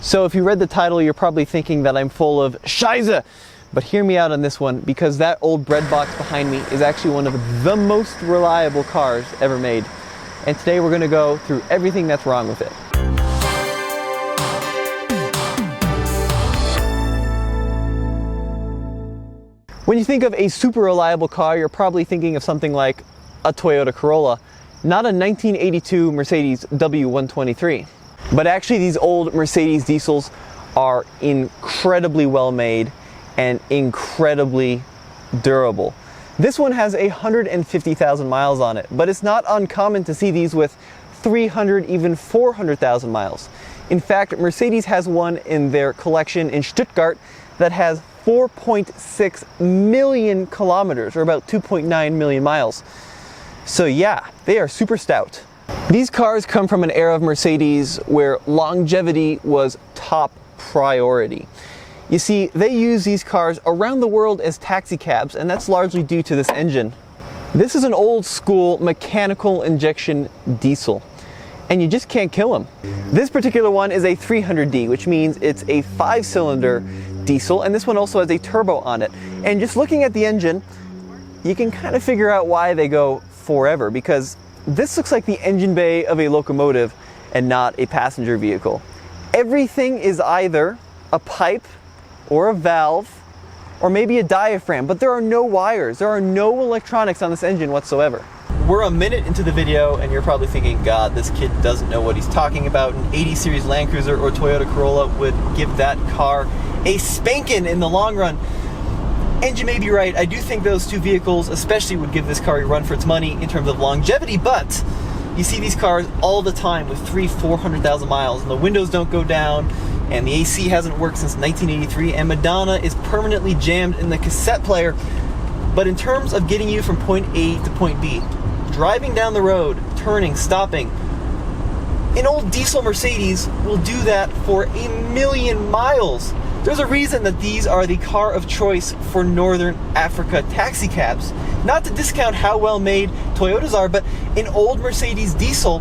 So if you read the title, you're probably thinking that I'm full of Scheiße. But hear me out on this one, because that old bread box behind me is actually one of the most reliable cars ever made. And today we're going to go through everything that's wrong with it. When you think of a super reliable car, you're probably thinking of something like a Toyota Corolla, not a 1982 Mercedes W123. But actually these old Mercedes diesels are incredibly well made and incredibly durable. This one has 150,000 miles on it, but it's not uncommon to see these with 300, even 400,000 miles. In fact, Mercedes has one in their collection in Stuttgart that has 4.6 million kilometers, or about 2.9 million miles. So yeah, they are super stout. These cars come from an era of Mercedes where longevity was top priority. You see, they use these cars around the world as taxi cabs, and that's largely due to this engine. This is an old school mechanical injection diesel, and you just can't kill them. This particular one is a 300D, which means it's a 5-cylinder diesel, and this one also has a turbo on it. And just looking at the engine, you can kind of figure out why they go forever, because this looks like the engine bay of a locomotive and not a passenger vehicle. Everything is either a pipe or a valve or maybe a diaphragm, but there are no wires, there are no electronics on this engine whatsoever. We're a minute into the video and you're probably thinking, God, this kid doesn't know what he's talking about. An 80 series Land Cruiser or Toyota Corolla would give that car a spanking in the long run. And you may be right, I do think those two vehicles especially would give this car a run for its money in terms of longevity, but you see these cars all the time with 300,000-400,000 miles and the windows don't go down and the AC hasn't worked since 1983 and Madonna is permanently jammed in the cassette player. But in terms of getting you from point A to point B, driving down the road, turning, stopping, an old diesel Mercedes will do that for a million miles. There's a reason that these are the car of choice for Northern Africa taxi cabs. Not to discount how well made Toyotas are, but an old Mercedes diesel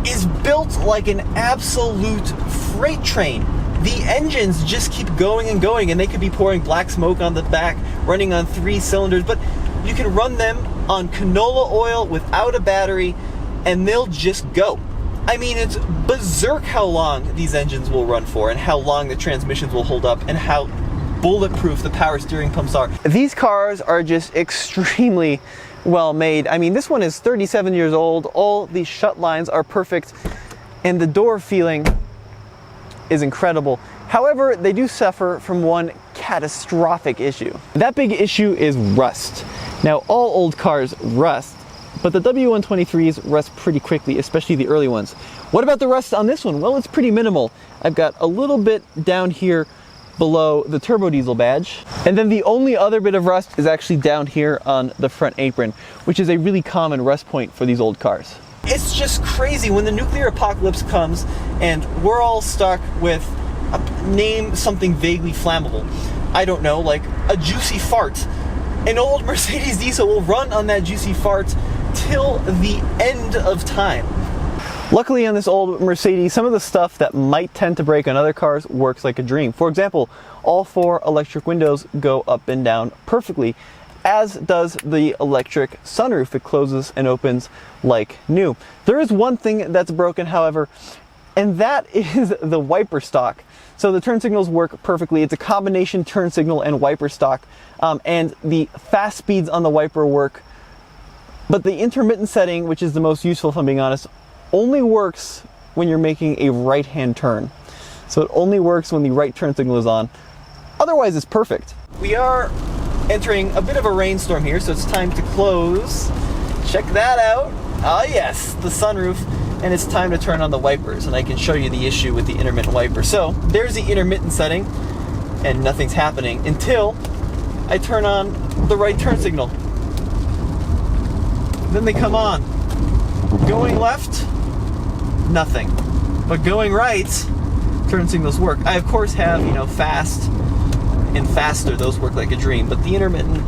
is built like an absolute freight train. The engines just keep going and going, and they could be pouring black smoke on the back, running on 3 cylinders, but you can run them on canola oil without a battery, and they'll just go. I mean, it's berserk how long these engines will run for and how long the transmissions will hold up and how bulletproof the power steering pumps are. These cars are just extremely well made. I mean, this one is 37 years old. All the shut lines are perfect and the door feeling is incredible. However, they do suffer from one catastrophic issue. That big issue is rust. Now, all old cars rust, but the W123s rust pretty quickly, especially the early ones. What about the rust on this one? Well, it's pretty minimal. I've got a little bit down here below the turbo diesel badge. And then the only other bit of rust is actually down here on the front apron, which is a really common rust point for these old cars. It's just crazy when the nuclear apocalypse comes and we're all stuck with, name something vaguely flammable. I don't know, like a juicy fart. An old Mercedes diesel will run on that juicy fart till the end of time. Luckily on this old Mercedes, some of the stuff that might tend to break on other cars works like a dream. For example, all 4 electric windows go up and down perfectly, as does the electric sunroof. It closes and opens like new. There is one thing that's broken, however, and that is the wiper stalk. So the turn signals work perfectly. It's a combination turn signal and wiper stalk, and the fast speeds on the wiper work. But the intermittent setting, which is the most useful if I'm being honest, only works when you're making a right-hand turn. So it only works when the right turn signal is on. Otherwise, it's perfect. We are entering a bit of a rainstorm here, so it's time to close. Check that out. Ah yes, the sunroof. And it's time to turn on the wipers, and I can show you the issue with the intermittent wiper. So there's the intermittent setting, and nothing's happening until I turn on the right turn signal. Then they come on. Going left, nothing. But going right, turn signals work. I of course have, fast and faster. Those work like a dream, but the intermittent,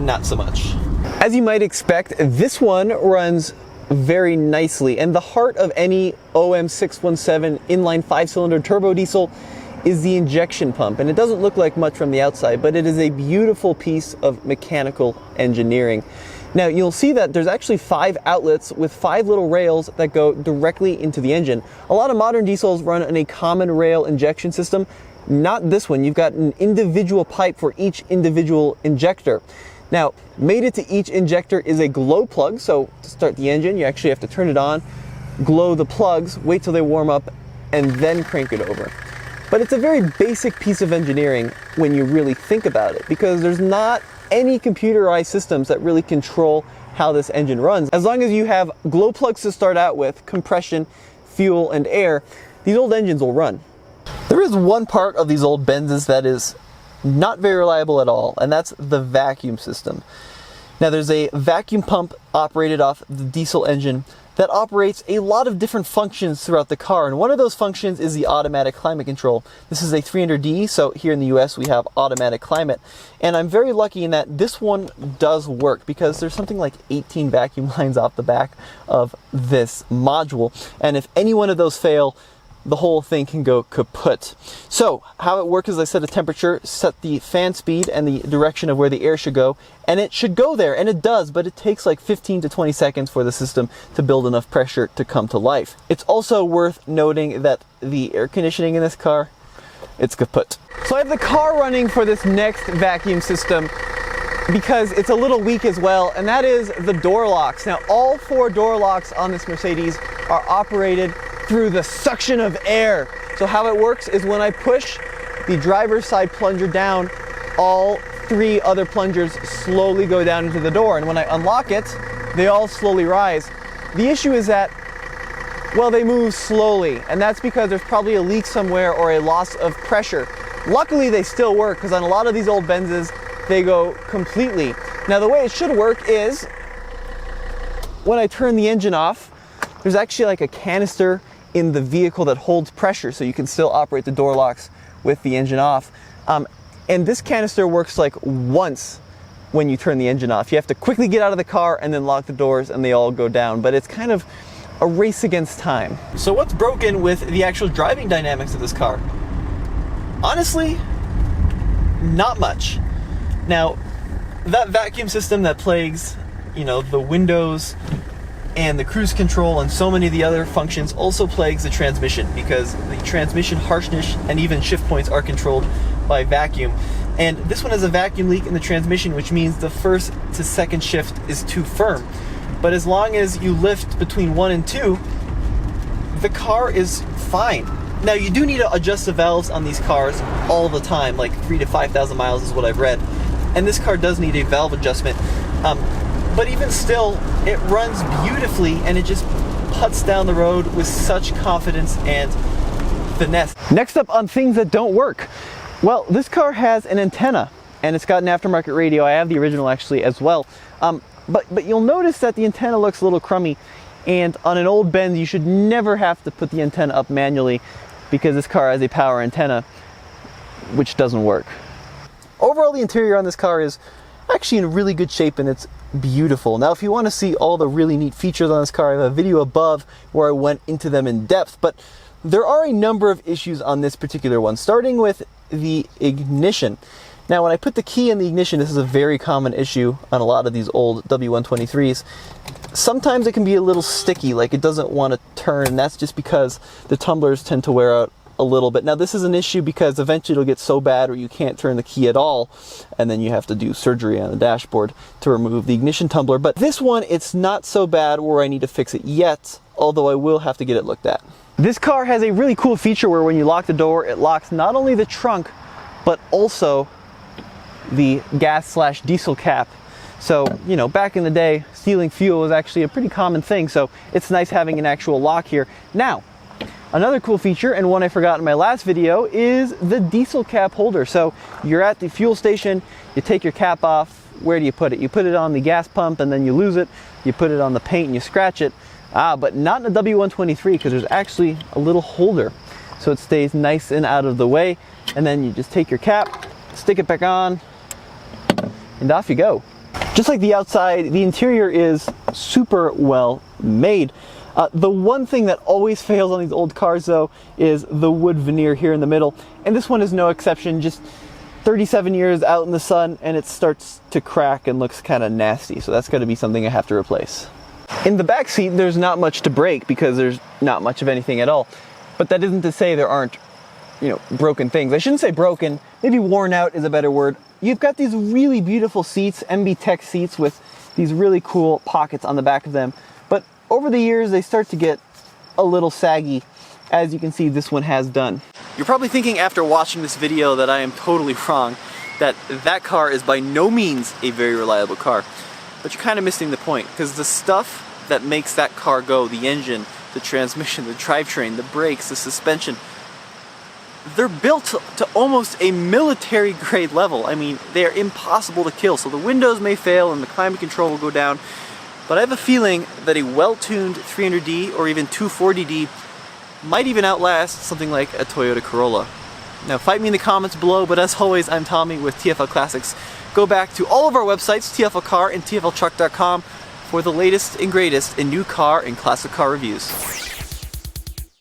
not so much. As you might expect, this one runs very nicely. And the heart of any OM617 inline 5-cylinder turbo diesel is the injection pump. And it doesn't look like much from the outside, but it is a beautiful piece of mechanical engineering. Now you'll see that there's actually 5 outlets with 5 little rails that go directly into the engine. A lot of modern diesels run on a common rail injection system. Not this one. You've got an individual pipe for each individual injector. Now, mated to each injector is a glow plug. So to start the engine, you actually have to turn it on, glow the plugs, wait till they warm up, and then crank it over. But it's a very basic piece of engineering when you really think about it, because there's not any computerized systems that really control how this engine runs. As long as you have glow plugs to start out with, compression, fuel, and air, these old engines will run. There is one part of these old Benzes that is not very reliable at all, and that's the vacuum system. Now there's a vacuum pump operated off the diesel engine that operates a lot of different functions throughout the car, and one of those functions is the automatic climate control. This is a 300D, so here in the US we have automatic climate, and I'm very lucky in that this one does work because there's something like 18 vacuum lines off the back of this module, and if any one of those fail, the whole thing can go kaput. So how it works is I set a temperature, set the fan speed and the direction of where the air should go, and it should go there, and it does, but it takes like 15 to 20 seconds for the system to build enough pressure to come to life. It's also worth noting that the air conditioning in this car, it's kaput. So I have the car running for this next vacuum system because it's a little weak as well, and that is the door locks. Now all 4 door locks on this Mercedes are operated through the suction of air. So how it works is when I push the driver's side plunger down, all 3 other plungers slowly go down into the door, and when I unlock it, they all slowly rise. The issue is that, well, they move slowly, and that's because there's probably a leak somewhere or a loss of pressure. Luckily they still work, because on a lot of these old Benzes, they go completely. Now the way it should work is, when I turn the engine off, there's actually like a canister in the vehicle that holds pressure, so you can still operate the door locks with the engine off. And this canister works like once when you turn the engine off. You have to quickly get out of the car and then lock the doors and they all go down, but it's kind of a race against time. So what's broken with the actual driving dynamics of this car? Honestly, not much. Now, that vacuum system that plagues, you know, the windows and the cruise control and so many of the other functions also plagues the transmission, because the transmission harshness and even shift points are controlled by vacuum. And this one has a vacuum leak in the transmission, which means the first to second shift is too firm. But as long as you lift between 1 and 2, the car is fine. Now you do need to adjust the valves on these cars all the time, like 3,000 to 5,000 miles is what I've read. And this car does need a valve adjustment. But even still, it runs beautifully and it just puts down the road with such confidence and finesse. Next up on things that don't work. Well, this car has an antenna and it's got an aftermarket radio. I have the original actually as well. But you'll notice that the antenna looks a little crummy, and on an old Benz you should never have to put the antenna up manually because this car has a power antenna, which doesn't work. Overall, the interior on this car is actually in really good shape and it's beautiful. Now if you want to see all the really neat features on this car, I have a video above where I went into them in depth, but there are a number of issues on this particular one, starting with the ignition. Now when I put the key in the ignition, this is a very common issue on a lot of these old W123s. Sometimes it can be a little sticky, like it doesn't want to turn, and that's just because the tumblers tend to wear out a little bit. Now this is an issue because eventually it'll get so bad where you can't turn the key at all, and then you have to do surgery on the dashboard to remove the ignition tumbler. But this one, it's not so bad where I need to fix it yet, although I will have to get it looked at. This car has a really cool feature where when you lock the door, it locks not only the trunk, but also the gas/diesel cap. So, you know, back in the day, stealing fuel was actually a pretty common thing, so it's nice having an actual lock here. Now, another cool feature, and one I forgot in my last video, is the diesel cap holder. So you're at the fuel station, you take your cap off, where do you put it? You put it on the gas pump and then you lose it, you put it on the paint and you scratch it. But not in a W123, because there's actually a little holder. So it stays nice and out of the way, and then you just take your cap, stick it back on, and off you go. Just like the outside, the interior is super well made. The one thing that always fails on these old cars though is the wood veneer here in the middle, and this one is no exception. Just 37 years out in the sun and it starts to crack and looks kind of nasty, so that's going to be something I have to replace. In the back seat there's not much to break because there's not much of anything at all, but that isn't to say there aren't, you know, broken things. I shouldn't say broken, maybe worn out is a better word. You've got these really beautiful seats, MB Tech seats with these really cool pockets on the back of them, but over the years they start to get a little saggy, as you can see this one has done. You're probably thinking after watching this video that I am totally wrong, that that car is by no means a very reliable car. But you're kind of missing the point, because the stuff that makes that car go, the engine, the transmission, the drivetrain, the brakes, the suspension, they're built to almost a military grade level. I mean, they're impossible to kill. So the windows may fail and the climate control will go down, but I have a feeling that a well-tuned 300D or even 240D might even outlast something like a Toyota Corolla. Now fight me in the comments below, but as always, I'm Tommy with TFL Classics. Go back to all of our websites, TFL Car and TFLtruck.com, for the latest and greatest in new car and classic car reviews.